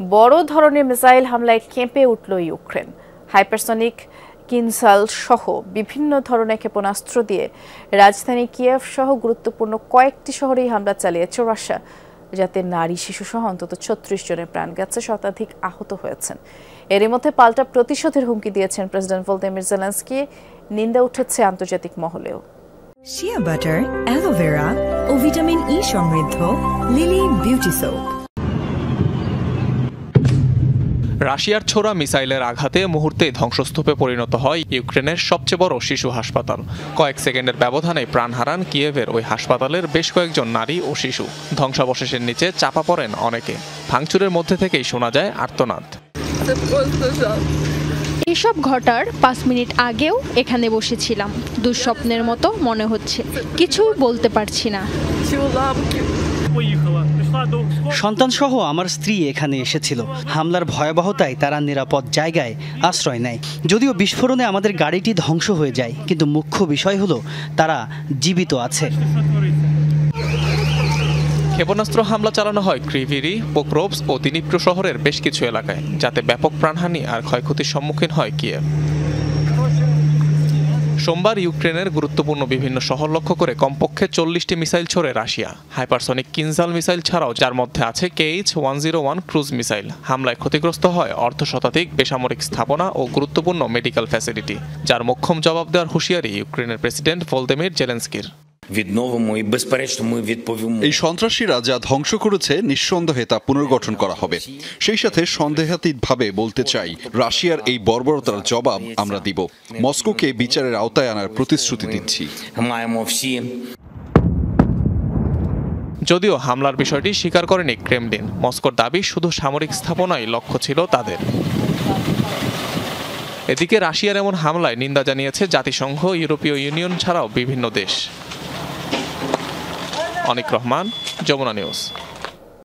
বড় ধরনের মিসাইল হামলায় কেঁপে উঠল ইউক্রেন। হাইপারসনিক কিনজাল সহ বিভিন্ন ধরনের ক্ষেপণাস্ত্র দিয়ে রাজধানী কিয়েভ সহ গুরুত্বপূর্ণ কয়েকটি শহরেই হামলা চালিয়েছে রাশিয়া, যাতে নারী শিশু সহ অন্তত ৩৬ জনের প্রাণ গেছে, শতাধিক আহত হয়েছেন। এরই মধ্যে পাল্টা প্রতিশোধের হুমকি দিয়েছেন প্রেসিডেন্ট ভলোদিমির জেলেনস্কি। নিন্দা উঠেছে আন্তর্জাতিক মহলেও। শিয়া বাটার, অ্যালোভেরা ও ভিটামিন ই সমৃদ্ধ লিলি বিউটি সোপ। রাশিয়ার ছোড়া মিসাইলের আঘাতে মুহূর্তেই ধ্বংসস্তূপে পরিণত হয় ইউক্রেনের সবচেয়ে বড় শিশু হাসপাতাল। কয়েক সেকেন্ডের ব্যবধানে প্রাণ হারান কিয়েভের ওই হাসপাতালের বেশ কয়েকজন নারী ও শিশু। ধ্বংসাবশেষের নিচে চাপা পড়েন অনেকে। ভাঙচুরের মধ্যে থেকেই শোনা যায় আর্তনাদ। এসব ঘটার ৫ মিনিট আগেও এখানে বসেছিলাম। দুঃস্বপ্নের মতো মনে হচ্ছে, কিছু বলতে পারছি না। সন্তানসহ আমার স্ত্রী এখানে এসেছিল। হামলার ভয়াবহতায় তারা নিরাপদ জায়গায় আশ্রয় নেয়। যদিও বিস্ফোরণে আমাদের গাড়িটি ধ্বংস হয়ে যায়, কিন্তু মুখ্য বিষয় হলো তারা জীবিত আছে। ক্ষেপণাস্ত্র হামলা চালানো হয় ক্রিভিরি, পোক্রোভস ও দিনিপ্রো শহরের বেশ কিছু এলাকায়, যাতে ব্যাপক প্রাণহানি আর ক্ষয়ক্ষতির সম্মুখীন হয় কিয়েভ। সোমবার ইউক্রেনের গুরুত্বপূর্ণ বিভিন্ন শহর লক্ষ্য করে কমপক্ষে ৪০টি মিসাইল ছোড়ে রাশিয়া। হাইপারসনিক কিনজাল মিসাইল ছাড়াও, যার মধ্যে আছে KH-101 ক্রুজ মিসাইল। হামলায় ক্ষতিগ্রস্ত হয় অর্ধশতাধিক বেসামরিক স্থাপনা ও গুরুত্বপূর্ণ মেডিকেল ফ্যাসিলিটি, যার মোক্ষম জবাব দেওয়ার হুঁশিয়ারি ইউক্রেনের প্রেসিডেন্ট ভলোদিমির জেলেনস্কির। এই সন্ত্রাসীরা যা ধ্বংস করেছে নিঃসন্দেহে তা পুনর্গঠন করা হবে। সেই সাথে সন্দেহাতীতভাবে বলতে চাই, রাশিয়ার এই বর্বরতার জবাব আমরা দিব। মস্কোকে বিচারের আওতায় আনার প্রতিশ্রুতি দিচ্ছি। যদিও হামলার বিষয়টি স্বীকার করেনি ক্রেমলিন। মস্কোর দাবি, শুধু সামরিক স্থাপনাই লক্ষ্য ছিল তাদের। এদিকে রাশিয়ার এমন হামলায় নিন্দা জানিয়েছে জাতিসংঘ, ইউরোপীয় ইউনিয়ন ছাড়াও বিভিন্ন দেশ। অনিক রহমান, যমুনা নিউজ।